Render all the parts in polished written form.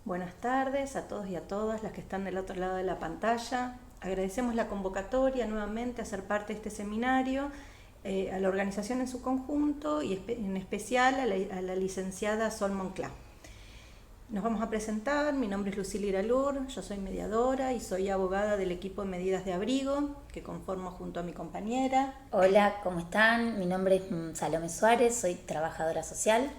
Buenas tardes a todos y a todas las que están del otro lado de la pantalla. Agradecemos la convocatoria nuevamente a ser parte de este seminario, a la organización en su conjunto y en especial a la licenciada Sol Monclá. Nos vamos a presentar. Mi nombre es Lucila Iralur, yo soy mediadora y soy abogada del equipo de medidas de abrigo que conformo junto a mi compañera. Hola, ¿cómo están? Mi nombre es Salomé Suárez, soy trabajadora social,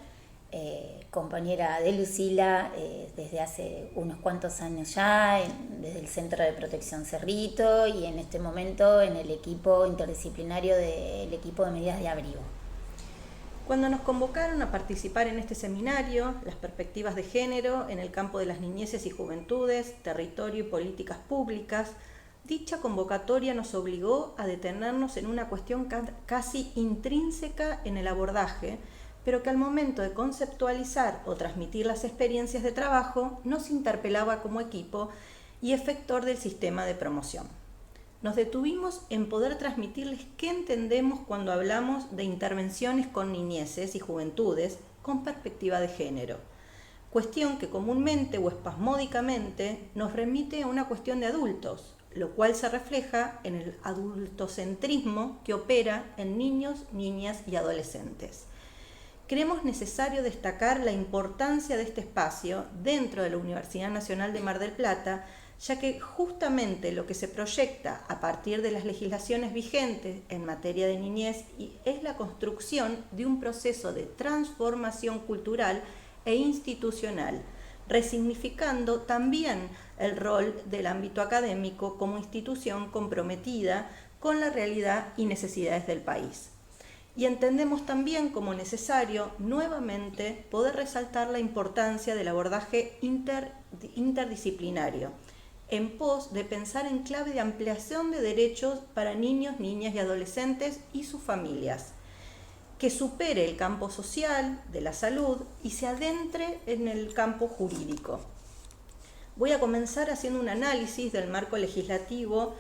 compañera de Lucila desde hace unos cuantos años ya, desde el Centro de Protección Cerrito y en este momento en el equipo interdisciplinario del equipo de medidas de abrigo. Cuando nos convocaron a participar en este seminario, las perspectivas de género en el campo de las niñeces y juventudes, territorio y políticas públicas, dicha convocatoria nos obligó a detenernos en una cuestión casi intrínseca en el abordaje, pero que al momento de conceptualizar o transmitir las experiencias de trabajo nos interpelaba como equipo y efector del sistema de promoción. Nos detuvimos en poder transmitirles qué entendemos cuando hablamos de intervenciones con niñeces y juventudes con perspectiva de género, cuestión que comúnmente o espasmódicamente nos remite a una cuestión de adultos, lo cual se refleja en el adultocentrismo que opera en niños, niñas y adolescentes. Creemos necesario destacar la importancia de este espacio dentro de la Universidad Nacional de Mar del Plata, ya que justamente lo que se proyecta a partir de las legislaciones vigentes en materia de niñez es la construcción de un proceso de transformación cultural e institucional, resignificando también el rol del ámbito académico como institución comprometida con la realidad y necesidades del país. Y entendemos también como necesario nuevamente poder resaltar la importancia del abordaje interdisciplinario en pos de pensar en clave de ampliación de derechos para niños, niñas y adolescentes y sus familias, que supere el campo social, de la salud y se adentre en el campo jurídico. Voy a comenzar haciendo un análisis del marco legislativo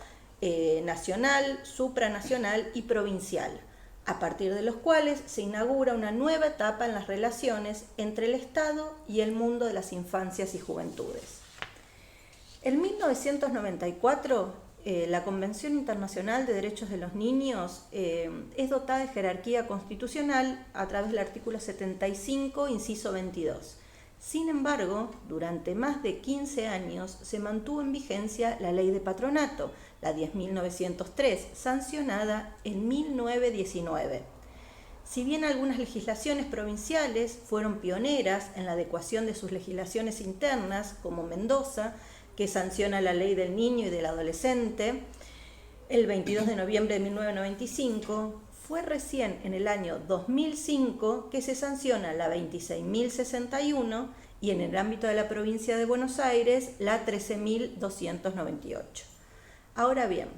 nacional, supranacional y provincial, a partir de los cuales se inaugura una nueva etapa en las relaciones entre el Estado y el mundo de las infancias y juventudes. En 1994, la Convención Internacional de Derechos de los Niños es dotada de jerarquía constitucional a través del artículo 75, inciso 22. Sin embargo, durante más de 15 años se mantuvo en vigencia la Ley de Patronato, la 10.903, sancionada en 1919. Si bien algunas legislaciones provinciales fueron pioneras en la adecuación de sus legislaciones internas, como Mendoza, que sanciona la Ley del Niño y del Adolescente, el 22 de noviembre de 1995, fue recién en el año 2005 que se sanciona la 26.061 y en el ámbito de la provincia de Buenos Aires la 13.298. Ahora bien,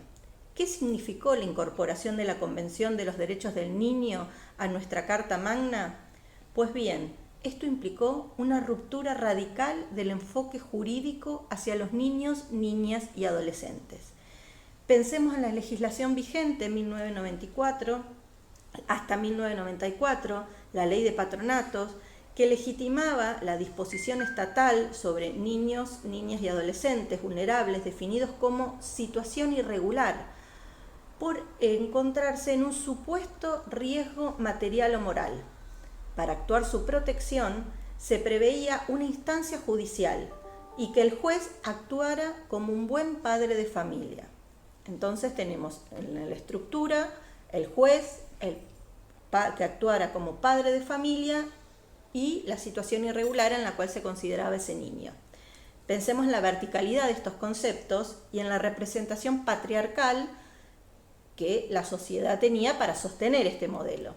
¿qué significó la incorporación de la Convención de los Derechos del Niño a nuestra Carta Magna? Pues bien, esto implicó una ruptura radical del enfoque jurídico hacia los niños, niñas y adolescentes. Pensemos en la legislación vigente en 1994, hasta 1994, la Ley de Patronatos, que legitimaba la disposición estatal sobre niños, niñas y adolescentes vulnerables definidos como situación irregular, por encontrarse en un supuesto riesgo material o moral. Para actuar su protección, se preveía una instancia judicial y que el juez actuara como un buen padre de familia. Entonces tenemos en la estructura el juez que actuara como padre de familia y la situación irregular en la cual se consideraba ese niño. Pensemos en la verticalidad de estos conceptos y en la representación patriarcal que la sociedad tenía para sostener este modelo.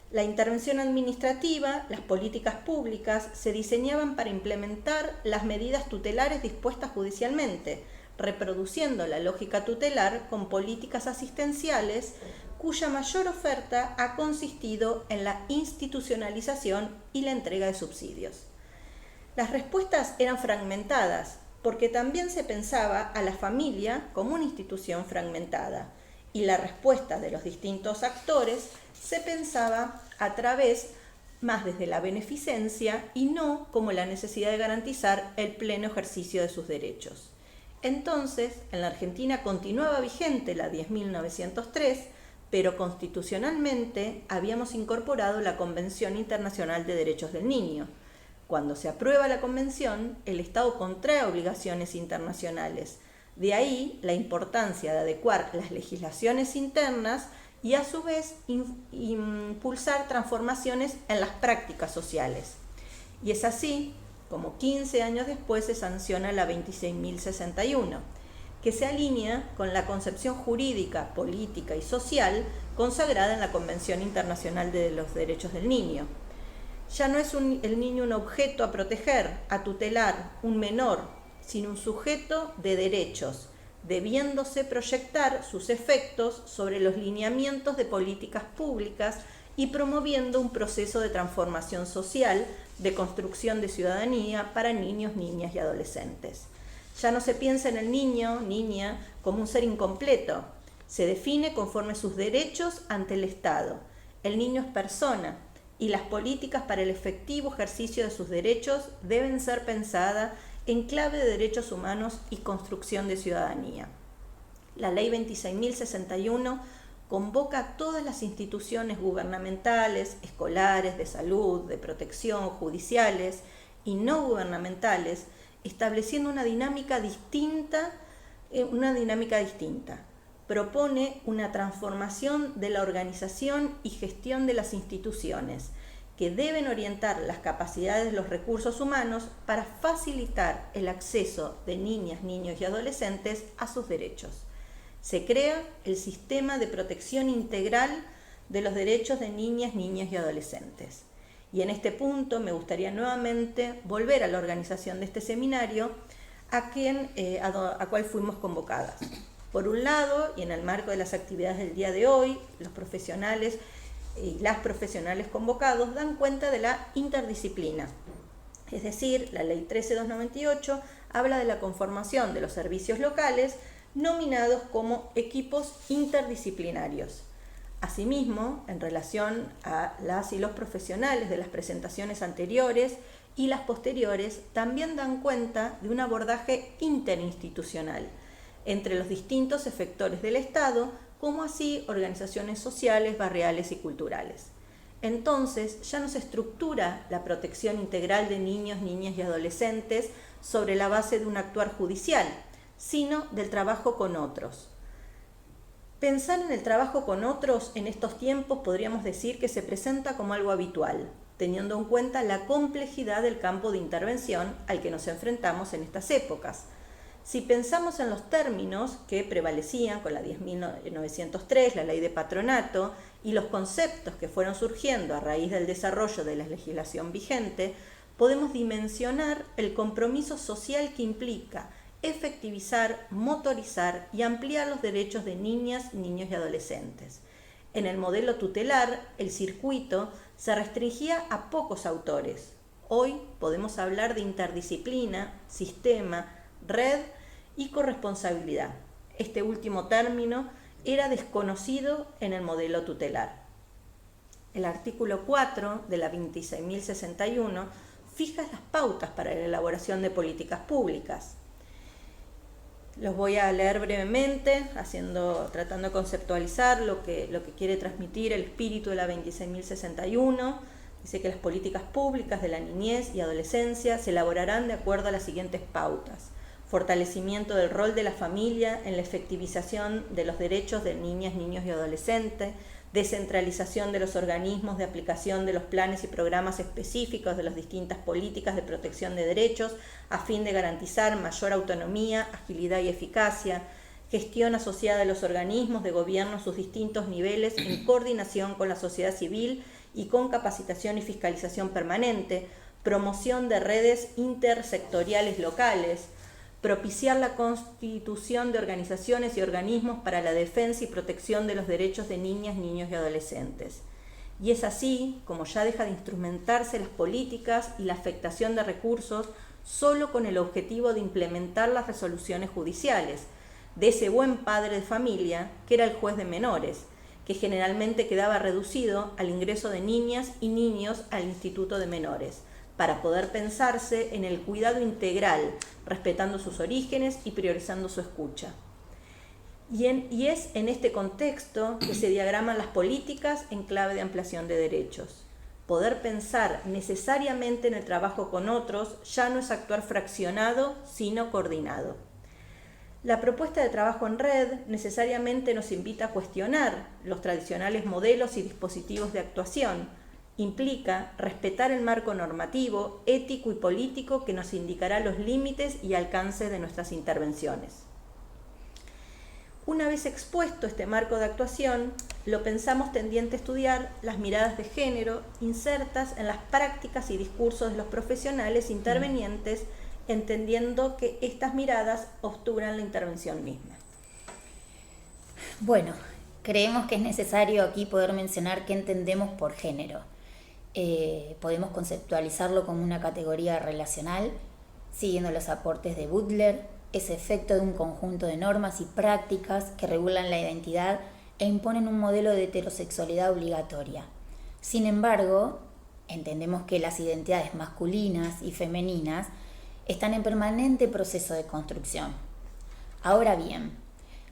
La intervención administrativa, las políticas públicas, se diseñaban para implementar las medidas tutelares dispuestas judicialmente, reproduciendo la lógica tutelar con políticas asistenciales cuya mayor oferta ha consistido en la institucionalización y la entrega de subsidios. Las respuestas eran fragmentadas, porque también se pensaba a la familia como una institución fragmentada, y la respuesta de los distintos actores se pensaba a través más desde la beneficencia y no como la necesidad de garantizar el pleno ejercicio de sus derechos. Entonces, en la Argentina continuaba vigente la 10.903, pero constitucionalmente habíamos incorporado la Convención Internacional de Derechos del Niño. Cuando se aprueba la Convención, el Estado contrae obligaciones internacionales. De ahí la importancia de adecuar las legislaciones internas y a su vez impulsar transformaciones en las prácticas sociales. Y es así como 15 años después se sanciona la 26.061, que se alinea con la concepción jurídica, política y social consagrada en la Convención Internacional de los Derechos del Niño. Ya no es el niño un objeto a proteger, a tutelar, un menor, sino un sujeto de derechos, debiéndose proyectar sus efectos sobre los lineamientos de políticas públicas y promoviendo un proceso de transformación social, de construcción de ciudadanía para niños, niñas y adolescentes. Ya no se piensa en el niño, niña, como un ser incompleto. Se define conforme sus derechos ante el Estado. El niño es persona y las políticas para el efectivo ejercicio de sus derechos deben ser pensadas en clave de derechos humanos y construcción de ciudadanía. La Ley 26.061 convoca a todas las instituciones gubernamentales, escolares, de salud, de protección, judiciales y no gubernamentales, estableciendo una dinámica distinta. Propone una transformación de la organización y gestión de las instituciones, que deben orientar las capacidades de los recursos humanos para facilitar el acceso de niñas, niños y adolescentes a sus derechos. Se crea el Sistema de Protección Integral de los Derechos de Niñas, Niños y Adolescentes. Y en este punto me gustaría nuevamente volver a la organización de este seminario, a cual fuimos convocadas. Por un lado, y en el marco de las actividades del día de hoy, los profesionales y las profesionales convocados dan cuenta de la interdisciplina. Es decir, la Ley 13.298 habla de la conformación de los servicios locales nominados como equipos interdisciplinarios. Asimismo, en relación a las y los profesionales de las presentaciones anteriores y las posteriores, también dan cuenta de un abordaje interinstitucional entre los distintos efectores del Estado, como así organizaciones sociales, barriales y culturales. Entonces, ya no se estructura la protección integral de niños, niñas y adolescentes sobre la base de un actuar judicial, sino del trabajo con otros. Pensar en el trabajo con otros en estos tiempos podríamos decir que se presenta como algo habitual, teniendo en cuenta la complejidad del campo de intervención al que nos enfrentamos en estas épocas. Si pensamos en los términos que prevalecían con la 10.903, la ley de patronato, y los conceptos que fueron surgiendo a raíz del desarrollo de la legislación vigente, podemos dimensionar el compromiso social que implica efectivizar, motorizar y ampliar los derechos de niñas, niños y adolescentes. En el modelo tutelar, el circuito se restringía a pocos autores. Hoy podemos hablar de interdisciplina, sistema, red y corresponsabilidad. Este último término era desconocido en el modelo tutelar. El artículo 4 de la 26.061 fija las pautas para la elaboración de políticas públicas. Los voy a leer brevemente, tratando de conceptualizar lo que quiere transmitir el espíritu de la 26.061. Dice que las políticas públicas de la niñez y adolescencia se elaborarán de acuerdo a las siguientes pautas: fortalecimiento del rol de la familia en la efectivización de los derechos de niñas, niños y adolescentes, descentralización de los organismos de aplicación de los planes y programas específicos de las distintas políticas de protección de derechos a fin de garantizar mayor autonomía, agilidad y eficacia, gestión asociada de los organismos de gobierno en sus distintos niveles en coordinación con la sociedad civil y con capacitación y fiscalización permanente, promoción de redes intersectoriales locales, propiciar la constitución de organizaciones y organismos para la defensa y protección de los derechos de niñas, niños y adolescentes. Y es así como ya deja de instrumentarse las políticas y la afectación de recursos solo con el objetivo de implementar las resoluciones judiciales de ese buen padre de familia que era el juez de menores, que generalmente quedaba reducido al ingreso de niñas y niños al Instituto de Menores, para poder pensarse en el cuidado integral, respetando sus orígenes y priorizando su escucha. Y es en este contexto que se diagraman las políticas en clave de ampliación de derechos. Poder pensar necesariamente en el trabajo con otros ya no es actuar fraccionado, sino coordinado. La propuesta de trabajo en red necesariamente nos invita a cuestionar los tradicionales modelos y dispositivos de actuación. Implica respetar el marco normativo, ético y político que nos indicará los límites y alcances de nuestras intervenciones. Una vez expuesto este marco de actuación, lo pensamos tendiente a estudiar las miradas de género insertas en las prácticas y discursos de los profesionales intervenientes, entendiendo que estas miradas obturan la intervención misma. Bueno, creemos que es necesario aquí poder mencionar qué entendemos por género. Podemos conceptualizarlo como una categoría relacional, siguiendo los aportes de Butler, ese efecto de un conjunto de normas y prácticas que regulan la identidad e imponen un modelo de heterosexualidad obligatoria. Sin embargo, entendemos que las identidades masculinas y femeninas están en permanente proceso de construcción. Ahora bien,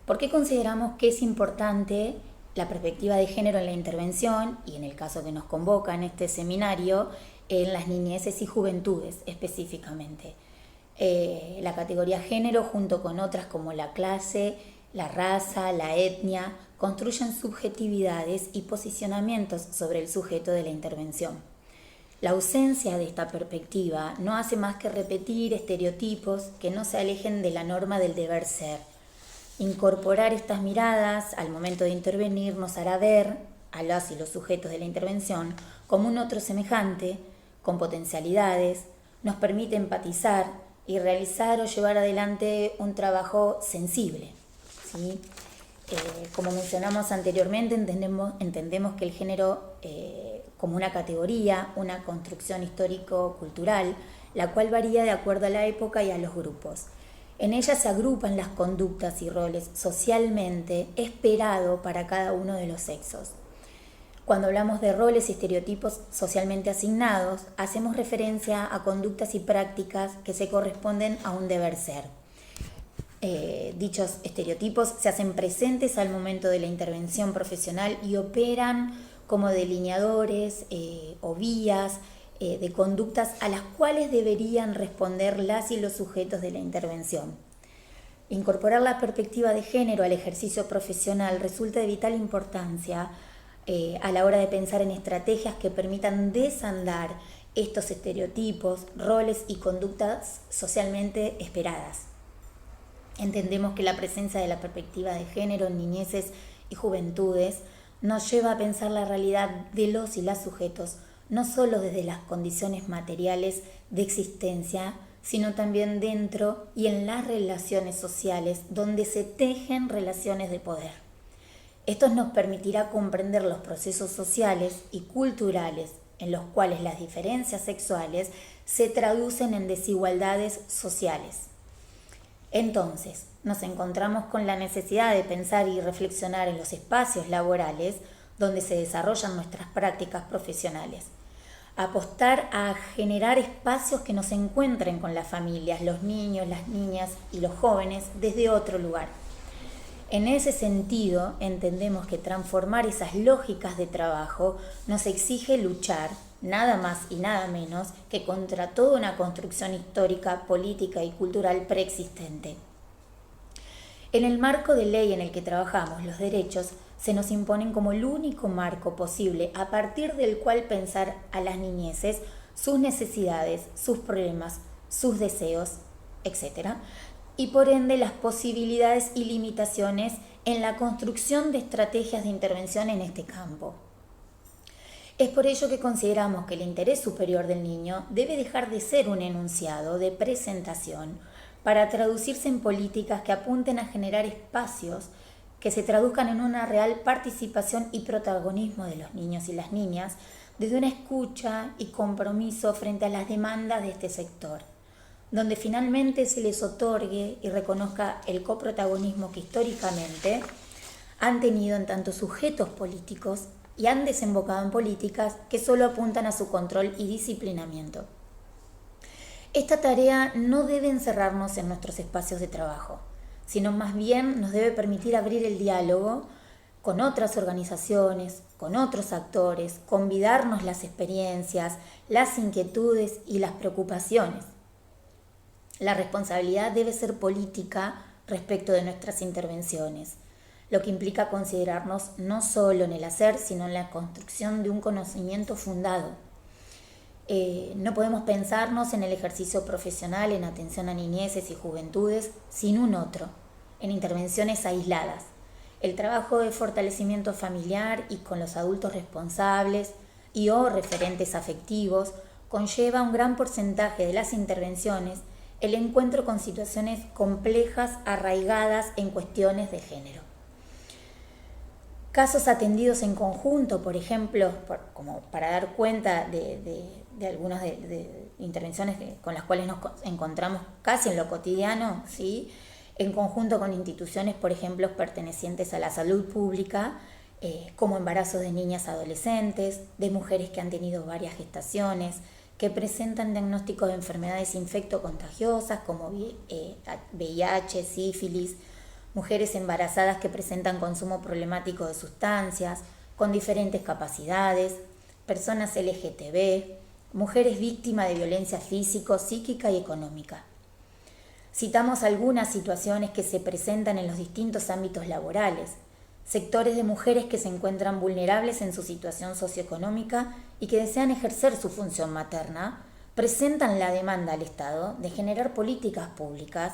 ¿por qué consideramos que es importante la perspectiva de género en la intervención y, en el caso que nos convoca en este seminario, en las niñeces y juventudes específicamente? La categoría género, junto con otras como la clase, la raza, la etnia, construyen subjetividades y posicionamientos sobre el sujeto de la intervención. La ausencia de esta perspectiva no hace más que repetir estereotipos que no se alejen de la norma del deber ser. Incorporar estas miradas al momento de intervenir nos hará ver a las y los sujetos de la intervención como un otro semejante, con potencialidades, nos permite empatizar y realizar o llevar adelante un trabajo sensible, ¿sí? Como mencionamos anteriormente, entendemos que el género como una categoría, una construcción histórico-cultural, la cual varía de acuerdo a la época y a los grupos. En ella se agrupan las conductas y roles socialmente esperados para cada uno de los sexos. Cuando hablamos de roles y estereotipos socialmente asignados, hacemos referencia a conductas y prácticas que se corresponden a un deber ser. Dichos estereotipos se hacen presentes al momento de la intervención profesional y operan como delineadores o vías de conductas a las cuales deberían responder las y los sujetos de la intervención. Incorporar la perspectiva de género al ejercicio profesional resulta de vital importancia a la hora de pensar en estrategias que permitan desandar estos estereotipos, roles y conductas socialmente esperadas. Entendemos que la presencia de la perspectiva de género en niñeces y juventudes nos lleva a pensar la realidad de los y las sujetos, no solo desde las condiciones materiales de existencia, sino también dentro y en las relaciones sociales donde se tejen relaciones de poder. Esto nos permitirá comprender los procesos sociales y culturales en los cuales las diferencias sexuales se traducen en desigualdades sociales. Entonces, nos encontramos con la necesidad de pensar y reflexionar en los espacios laborales donde se desarrollan nuestras prácticas profesionales. Apostar a generar espacios que nos encuentren con las familias, los niños, las niñas y los jóvenes desde otro lugar. En ese sentido, entendemos que transformar esas lógicas de trabajo nos exige luchar, nada más y nada menos, que contra toda una construcción histórica, política y cultural preexistente. En el marco de ley en el que trabajamos, los derechos se nos imponen como el único marco posible a partir del cual pensar a las niñeces, sus necesidades, sus problemas, sus deseos, etc., y por ende las posibilidades y limitaciones en la construcción de estrategias de intervención en este campo. Es por ello que consideramos que el interés superior del niño debe dejar de ser un enunciado de presentación para traducirse en políticas que apunten a generar espacios que se traduzcan en una real participación y protagonismo de los niños y las niñas desde una escucha y compromiso frente a las demandas de este sector, donde finalmente se les otorgue y reconozca el coprotagonismo que históricamente han tenido en tanto sujetos políticos y han desembocado en políticas que solo apuntan a su control y disciplinamiento. Esta tarea no debe encerrarnos en nuestros espacios de trabajo, sino más bien nos debe permitir abrir el diálogo con otras organizaciones, con otros actores, convidarnos las experiencias, las inquietudes y las preocupaciones. La responsabilidad debe ser política respecto de nuestras intervenciones, lo que implica considerarnos no solo en el hacer, sino en la construcción de un conocimiento fundado. No podemos pensarnos en el ejercicio profesional, en atención a niñeces y juventudes, sin un otro, en intervenciones aisladas. El trabajo de fortalecimiento familiar y con los adultos responsables y o referentes afectivos conlleva un gran porcentaje de las intervenciones el encuentro con situaciones complejas arraigadas en cuestiones de género. Casos atendidos en conjunto, por ejemplo, como para dar cuenta de algunas de intervenciones con las cuales nos encontramos casi en lo cotidiano, ¿sí? En conjunto con instituciones, por ejemplo, pertenecientes a la salud pública, como embarazos de niñas adolescentes, de mujeres que han tenido varias gestaciones, que presentan diagnósticos de enfermedades infectocontagiosas como VIH, sífilis, mujeres embarazadas que presentan consumo problemático de sustancias, con diferentes capacidades, personas LGTB, mujeres víctimas de violencia físico, psíquica y económica. Citamos algunas situaciones que se presentan en los distintos ámbitos laborales, sectores de mujeres que se encuentran vulnerables en su situación socioeconómica y que desean ejercer su función materna, presentan la demanda al Estado de generar políticas públicas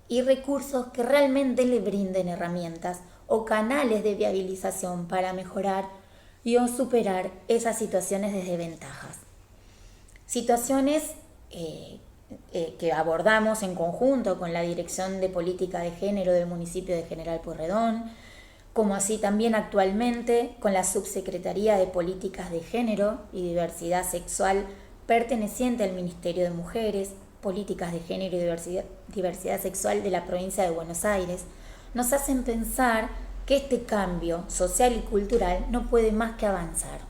y recursos que realmente le brinden herramientas o canales de viabilización para mejorar y o superar esas situaciones de desventajas. Situaciones que abordamos en conjunto con la Dirección de Política de Género del municipio de General Pueyrredón, como así también actualmente con la Subsecretaría de Políticas de Género y Diversidad Sexual perteneciente al Ministerio de Mujeres, Políticas de Género y Diversidad Sexual de la provincia de Buenos Aires, nos hacen pensar que este cambio social y cultural no puede más que avanzar.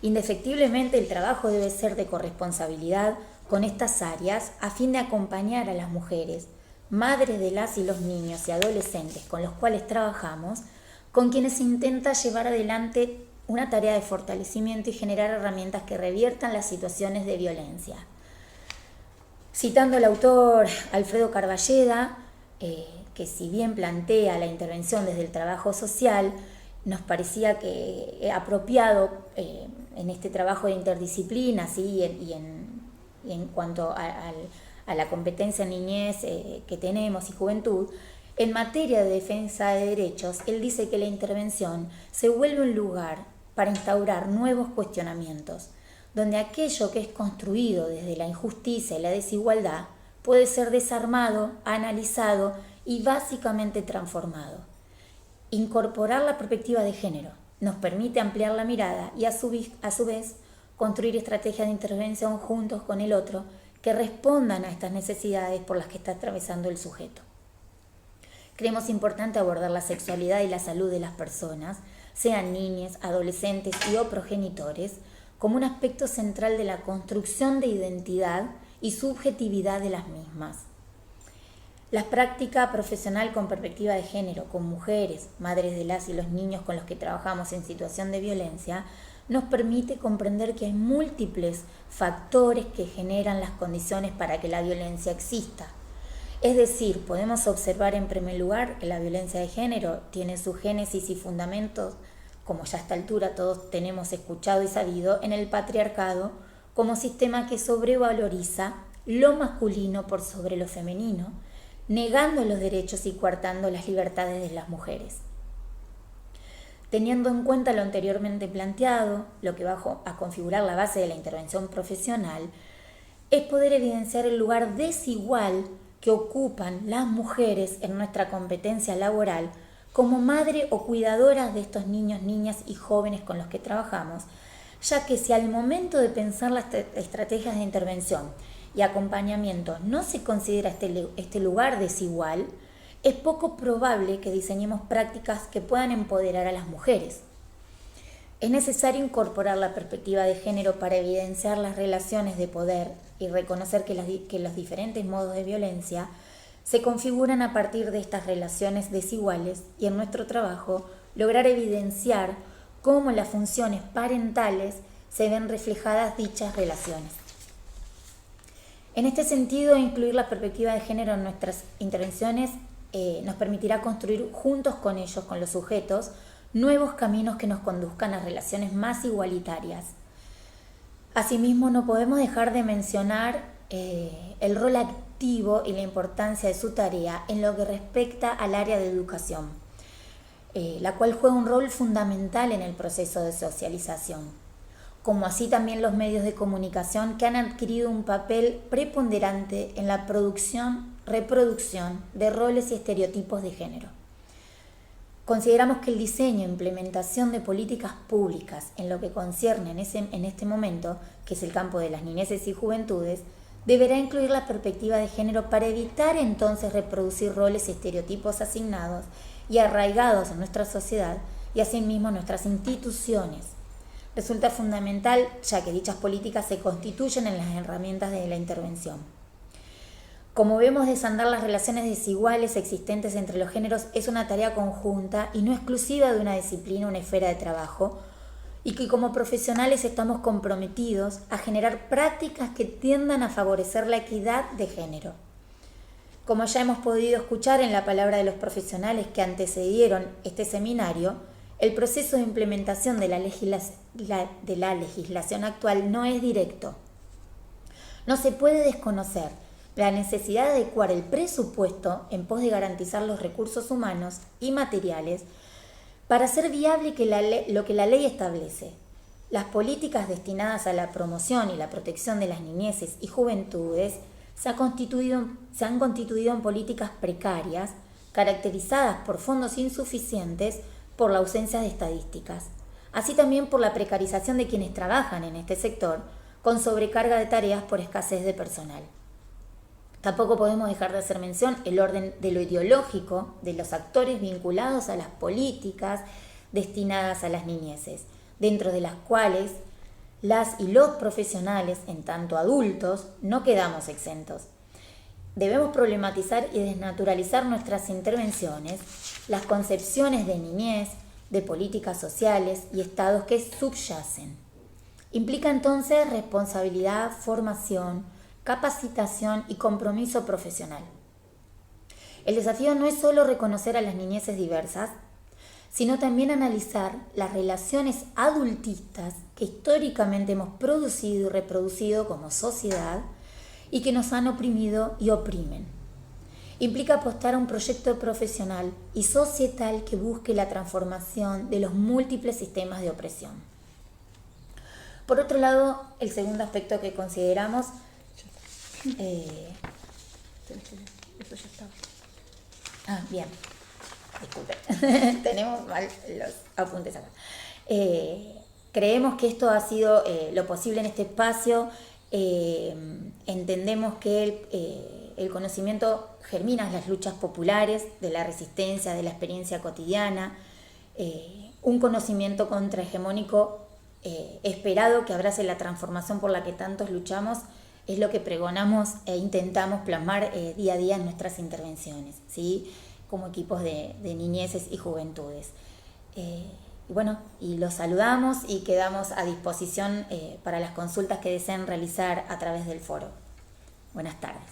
Indefectiblemente el trabajo debe ser de corresponsabilidad con estas áreas a fin de acompañar a las mujeres, madres de las y los niños y adolescentes con los cuales trabajamos, con quienes se intenta llevar adelante una tarea de fortalecimiento y generar herramientas que reviertan las situaciones de violencia. Citando al autor Alfredo Carballeda, que si bien plantea la intervención desde el trabajo social, nos parecía que apropiado en este trabajo de interdisciplina, ¿sí? y en cuanto a la competencia en niñez que tenemos y juventud, en materia de defensa de derechos, él dice que la intervención se vuelve un lugar para instaurar nuevos cuestionamientos, donde aquello que es construido desde la injusticia y la desigualdad puede ser desarmado, analizado y básicamente transformado. Incorporar la perspectiva de género nos permite ampliar la mirada y a su vez construir estrategias de intervención juntos con el otro que respondan a estas necesidades por las que está atravesando el sujeto. Creemos importante abordar la sexualidad y la salud de las personas, sean niñas, adolescentes y o progenitores, como un aspecto central de la construcción de identidad y subjetividad de las mismas. La práctica profesional con perspectiva de género, con mujeres, madres de las y los niños con los que trabajamos en situación de violencia, nos permite comprender que hay múltiples factores que generan las condiciones para que la violencia exista. Es decir, podemos observar en primer lugar que la violencia de género tiene su génesis y fundamentos, como ya a esta altura todos tenemos escuchado y sabido, en el patriarcado como sistema que sobrevaloriza lo masculino por sobre lo femenino, negando los derechos y coartando las libertades de las mujeres. Teniendo en cuenta lo anteriormente planteado, lo que va a configurar la base de la intervención profesional, es poder evidenciar el lugar desigual que ocupan las mujeres en nuestra competencia laboral como madre o cuidadoras de estos niños, niñas y jóvenes con los que trabajamos, ya que si al momento de pensar las estrategias de intervención y acompañamiento no se considera este lugar desigual, es poco probable que diseñemos prácticas que puedan empoderar a las mujeres. Es necesario incorporar la perspectiva de género para evidenciar las relaciones de poder y reconocer que los diferentes modos de violencia se configuran a partir de estas relaciones desiguales y en nuestro trabajo lograr evidenciar cómo las funciones parentales se ven reflejadas dichas relaciones. En este sentido, incluir la perspectiva de género en nuestras intervenciones nos permitirá construir juntos con ellos, con los sujetos, nuevos caminos que nos conduzcan a relaciones más igualitarias. Asimismo, no podemos dejar de mencionar el rol activo y la importancia de su tarea en lo que respecta al área de educación, la cual juega un rol fundamental en el proceso de socialización, como así también los medios de comunicación que han adquirido un papel preponderante en la reproducción de roles y estereotipos de género. Consideramos que el diseño e implementación de políticas públicas en lo que concierne en este momento, que es el campo de las niñeces y juventudes, deberá incluir la perspectiva de género para evitar entonces reproducir roles y estereotipos asignados y arraigados en nuestra sociedad y asimismo en nuestras instituciones. Resulta fundamental ya que dichas políticas se constituyen en las herramientas de la intervención. Como vemos, desandar las relaciones desiguales existentes entre los géneros es una tarea conjunta y no exclusiva de una disciplina o una esfera de trabajo, y que como profesionales estamos comprometidos a generar prácticas que tiendan a favorecer la equidad de género. Como ya hemos podido escuchar en la palabra de los profesionales que antecedieron este seminario, el proceso de implementación de la legislación actual no es directo. No se puede desconocer la necesidad de adecuar el presupuesto en pos de garantizar los recursos humanos y materiales para hacer viable lo que la ley establece. Las políticas destinadas a la promoción y la protección de las niñeces y juventudes se han constituido en políticas precarias, caracterizadas por fondos insuficientes, por la ausencia de estadísticas, así también por la precarización de quienes trabajan en este sector, con sobrecarga de tareas por escasez de personal. Tampoco podemos dejar de hacer mención el orden de lo ideológico de los actores vinculados a las políticas destinadas a las niñeces, dentro de las cuales las y los profesionales, en tanto adultos, no quedamos exentos. Debemos problematizar y desnaturalizar nuestras intervenciones, las concepciones de niñez, de políticas sociales y estados que subyacen. Implica entonces responsabilidad, formación, capacitación y compromiso profesional. El desafío no es solo reconocer a las niñeces diversas, sino también analizar las relaciones adultistas que históricamente hemos producido y reproducido como sociedad y que nos han oprimido y oprimen. Implica apostar a un proyecto profesional y societal que busque la transformación de los múltiples sistemas de opresión. Por otro lado, el segundo aspecto que consideramos bien, disculpen, tenemos mal los apuntes acá. Creemos que esto ha sido lo posible en este espacio. Entendemos que el conocimiento germina en las luchas populares, de la resistencia, de la experiencia cotidiana, un conocimiento contrahegemónico esperado que abrace la transformación por la que tantos luchamos. Es lo que pregonamos e intentamos plasmar día a día en nuestras intervenciones, ¿sí? Como equipos de niñeces y juventudes. Y los saludamos y quedamos a disposición para las consultas que deseen realizar a través del foro. Buenas tardes.